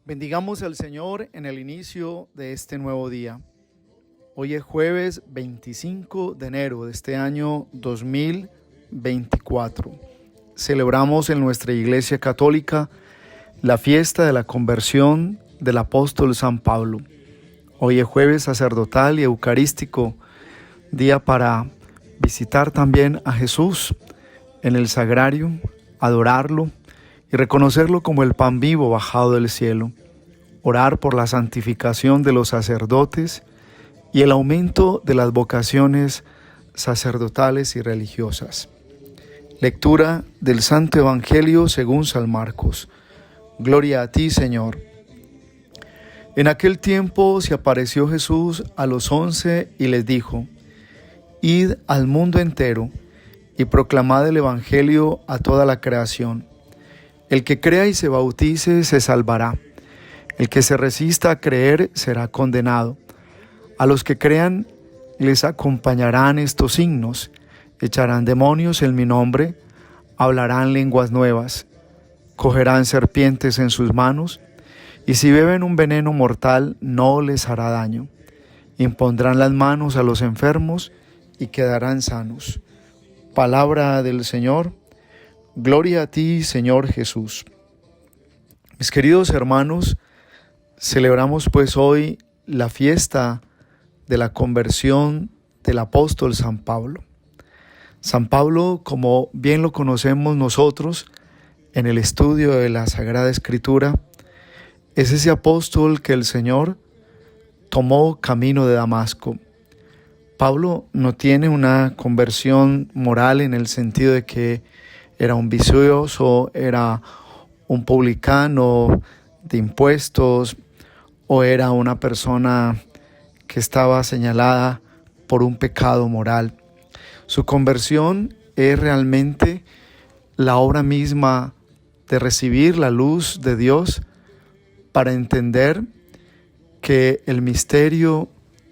Bendigamos al Señor en el inicio de este nuevo día. Hoy es jueves 25 de enero de este año 2024. Celebramos en nuestra Iglesia Católica la fiesta de la conversión del apóstol San Pablo. Hoy es jueves sacerdotal y eucarístico, día para visitar también a Jesús en el sagrario, adorarlo y reconocerlo como el pan vivo bajado del cielo, orar por la santificación de los sacerdotes y el aumento de las vocaciones sacerdotales y religiosas. Lectura del Santo Evangelio según San Marcos. Gloria a ti, Señor. En aquel tiempo se apareció Jesús a los 11 y les dijo: Id al mundo entero y proclamad el Evangelio a toda la creación. El que crea y se bautice se salvará. El que se resista a creer será condenado. A los que crean les acompañarán estos signos: echarán demonios en mi nombre, hablarán lenguas nuevas, cogerán serpientes en sus manos, y si beben un veneno mortal no les hará daño. Impondrán las manos a los enfermos y quedarán sanos. Palabra del Señor. Gloria a ti, Señor Jesús. Mis queridos hermanos, celebramos pues hoy la fiesta de la conversión del apóstol San Pablo. San Pablo, como bien lo conocemos nosotros en el estudio de la Sagrada Escritura, es ese apóstol que el Señor tomó camino de Damasco. Pablo no tiene una conversión moral en el sentido de que era un vicioso, era un publicano de impuestos o era una persona que estaba señalada por un pecado moral. Su conversión es realmente la obra misma de recibir la luz de Dios para entender que el misterio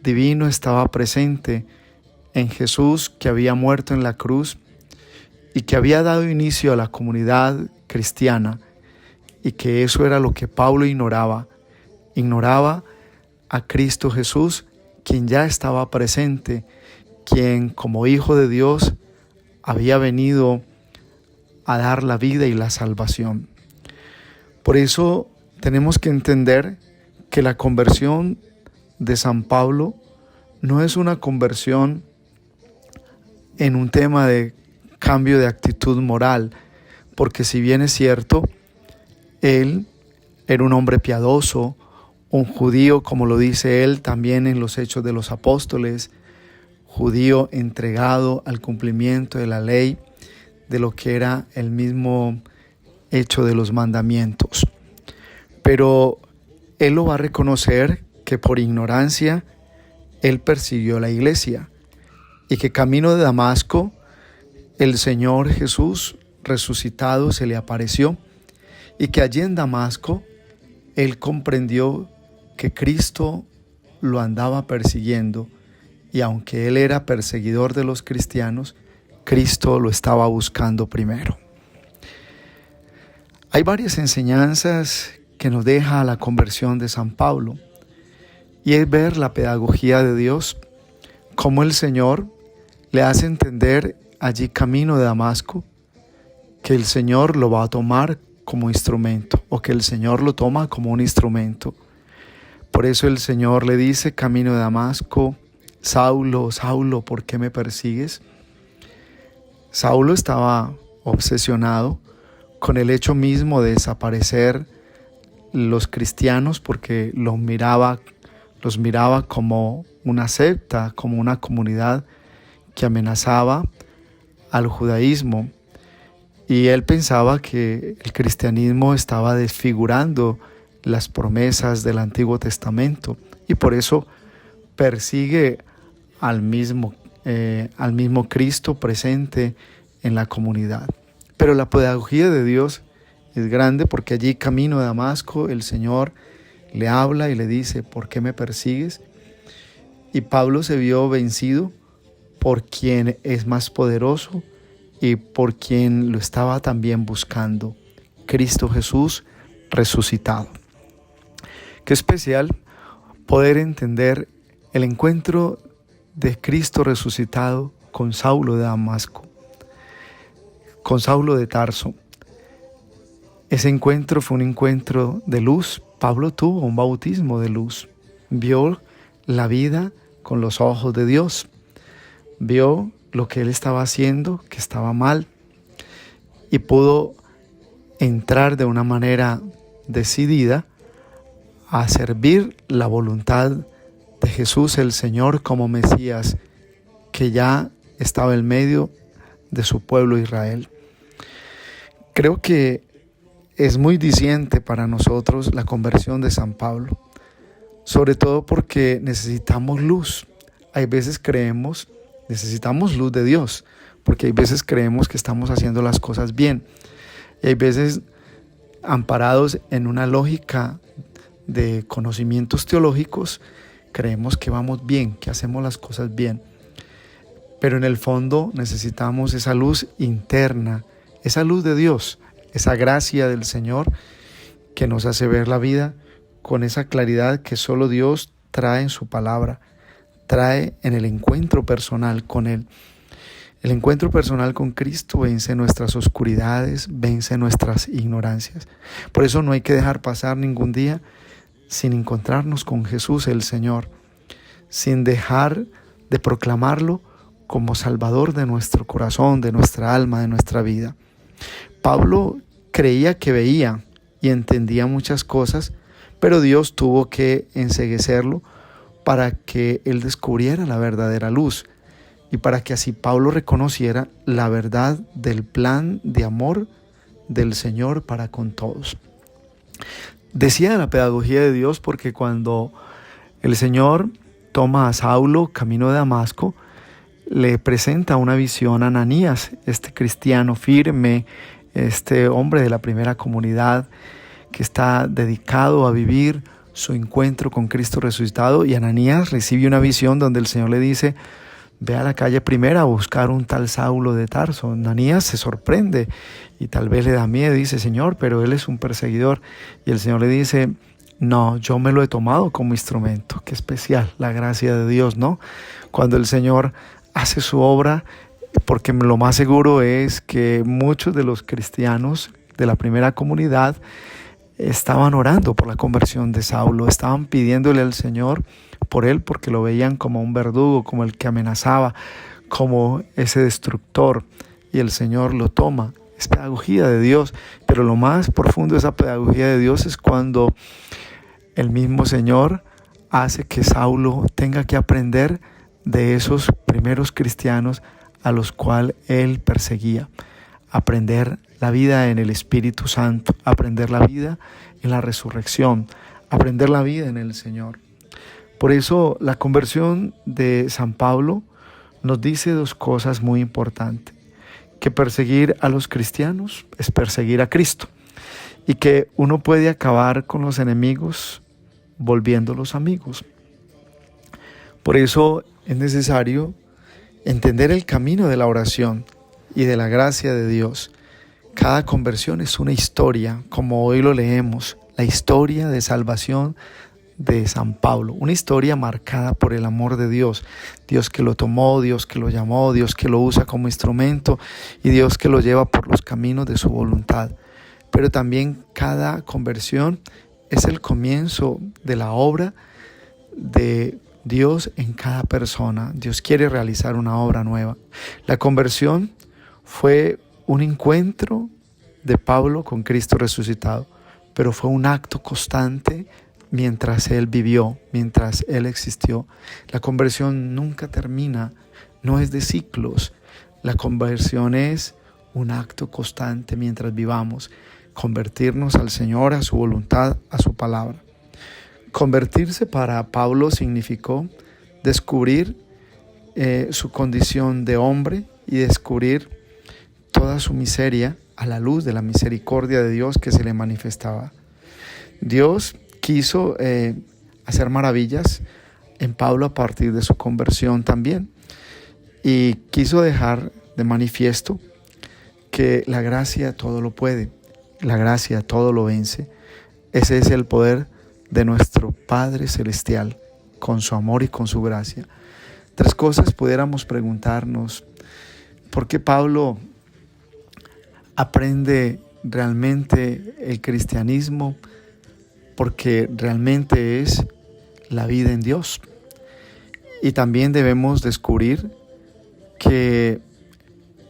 divino estaba presente en Jesús, que había muerto en la cruz y que había dado inicio a la comunidad cristiana, y que eso era lo que Pablo ignoraba. Ignoraba a Cristo Jesús, quien ya estaba presente, quien como Hijo de Dios había venido a dar la vida y la salvación. Por eso tenemos que entender que la conversión de San Pablo no es una conversión en un tema de cambio de actitud moral, porque si bien es cierto, él era un hombre piadoso, un judío, como lo dice él también en los Hechos de los Apóstoles, judío entregado al cumplimiento de la ley, de lo que era el mismo hecho de los mandamientos. Pero él lo va a reconocer que por ignorancia él persiguió la iglesia y que camino de Damasco el Señor Jesús resucitado se le apareció y que allí en Damasco él comprendió que Cristo lo andaba persiguiendo, y aunque él era perseguidor de los cristianos, Cristo lo estaba buscando primero. Hay varias enseñanzas que nos deja la conversión de San Pablo, y es ver la pedagogía de Dios, cómo el Señor le hace entender allí camino de Damasco que el Señor lo va a tomar como instrumento, o que el Señor lo toma como un instrumento. Por eso el Señor le dice camino de Damasco: Saulo, Saulo, ¿por qué me persigues? Saulo estaba obsesionado con el hecho mismo de desaparecer los cristianos, porque los miraba como una secta, como una comunidad que amenazaba al judaísmo, y él pensaba que el cristianismo estaba desfigurando las promesas del Antiguo Testamento, y por eso persigue al mismo Cristo presente en la comunidad. Pero la pedagogía de Dios es grande, porque allí camino de Damasco el Señor le habla y le dice: ¿por qué me persigues? Y Pablo se vio vencido por quien es más poderoso y por quien lo estaba también buscando, Cristo Jesús resucitado. Qué especial poder entender el encuentro de Cristo resucitado con Saulo de Damasco, con Saulo de Tarso. Ese encuentro fue un encuentro de luz. Pablo tuvo un bautismo de luz. Vio la vida con los ojos de Dios. Vio lo que él estaba haciendo, que estaba mal, y pudo entrar de una manera decidida a servir la voluntad de Jesús el Señor como Mesías, que ya estaba en medio de su pueblo Israel. Creo que es muy diciente para nosotros la conversión de San Pablo, sobre todo porque necesitamos luz. Hay veces necesitamos luz de Dios, porque hay veces creemos que estamos haciendo las cosas bien. Y hay veces, amparados en una lógica de conocimientos teológicos, creemos que vamos bien, que hacemos las cosas bien. Pero en el fondo necesitamos esa luz interna, esa luz de Dios, esa gracia del Señor que nos hace ver la vida con esa claridad que solo Dios trae en su palabra, trae en el encuentro personal con Él. El encuentro personal con Cristo vence nuestras oscuridades, vence nuestras ignorancias. Por eso no hay que dejar pasar ningún día sin encontrarnos con Jesús el Señor, sin dejar de proclamarlo como Salvador de nuestro corazón, de nuestra alma, de nuestra vida. Pablo creía que veía y entendía muchas cosas, pero Dios tuvo que enceguecerlo para que él descubriera la verdadera luz y para que así Pablo reconociera la verdad del plan de amor del Señor para con todos. Decía la pedagogía de Dios porque cuando el Señor toma a Saulo camino de Damasco, le presenta una visión a Ananías, este cristiano firme, este hombre de la primera comunidad que está dedicado a vivir su encuentro con Cristo resucitado. Y Ananías recibe una visión donde el Señor le dice: ve a la calle primera a buscar un tal Saulo de Tarso. Ananías se sorprende y tal vez le da miedo, dice: Señor, pero él es un perseguidor. Y el Señor le dice: no, yo me lo he tomado como instrumento. Qué especial la gracia de Dios, ¿no? Cuando el Señor hace su obra, porque lo más seguro es que muchos de los cristianos de la primera comunidad estaban orando por la conversión de Saulo, estaban pidiéndole al Señor por él, porque lo veían como un verdugo, como el que amenazaba, como ese destructor, y el Señor lo toma. Es pedagogía de Dios, pero lo más profundo de esa pedagogía de Dios es cuando el mismo Señor hace que Saulo tenga que aprender de esos primeros cristianos a los cuales él perseguía. Aprender la vida en el Espíritu Santo, aprender la vida en la resurrección, aprender la vida en el Señor. Por eso la conversión de San Pablo nos dice dos cosas muy importantes: que perseguir a los cristianos es perseguir a Cristo, y que uno puede acabar con los enemigos volviéndolos amigos. Por eso es necesario entender el camino de la oración y de la gracia de Dios. Cada conversión es una historia, como hoy lo leemos, la historia de salvación de San Pablo, una historia marcada por el amor de Dios, Dios que lo tomó, Dios que lo llamó, Dios que lo usa como instrumento y Dios que lo lleva por los caminos de su voluntad. Pero también cada conversión es el comienzo de la obra de Dios en cada persona. Dios quiere realizar una obra nueva. La conversión fue un encuentro de Pablo con Cristo resucitado, pero fue un acto constante mientras él vivió, mientras él existió. La conversión nunca termina, no es de ciclos. La conversión es un acto constante mientras vivamos, convertirnos al Señor, a su voluntad, a su palabra. Convertirse para Pablo significó descubrir su condición de hombre y descubrir toda su miseria a la luz de la misericordia de Dios que se le manifestaba. Dios quiso hacer maravillas en Pablo a partir de su conversión también, y quiso dejar de manifiesto que la gracia todo lo puede, la gracia todo lo vence. Ese es el poder de nuestro Padre Celestial, con su amor y con su gracia. 3 cosas pudiéramos preguntarnos. ¿Por qué Pablo aprende realmente el cristianismo? Porque realmente es la vida en Dios. Y también debemos descubrir que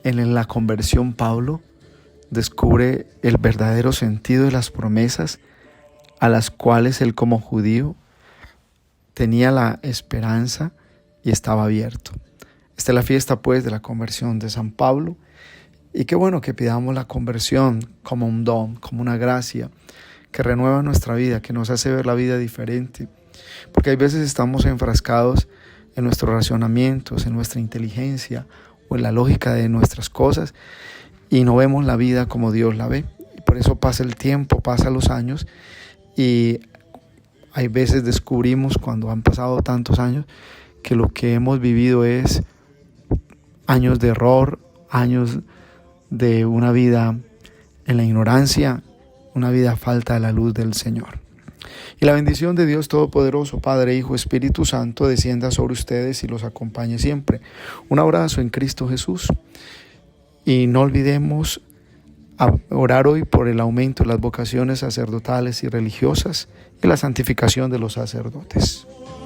en la conversión Pablo descubre el verdadero sentido de las promesas a las cuales él como judío tenía la esperanza y estaba abierto. Esta es la fiesta pues de la conversión de San Pablo, y qué bueno que pidamos la conversión como un don, como una gracia que renueva nuestra vida, que nos hace ver la vida diferente, porque hay veces estamos enfrascados en nuestros razonamientos, en nuestra inteligencia o en la lógica de nuestras cosas y no vemos la vida como Dios la ve. Y por eso pasa el tiempo, pasan los años y hay veces descubrimos cuando han pasado tantos años que lo que hemos vivido es años de error, años de una vida en la ignorancia, una vida a falta de la luz del Señor. Y la bendición de Dios Todopoderoso, Padre, Hijo, Espíritu Santo, descienda sobre ustedes y los acompañe siempre. Un abrazo en Cristo Jesús. Y no olvidemos orar hoy por el aumento de las vocaciones sacerdotales y religiosas y la santificación de los sacerdotes.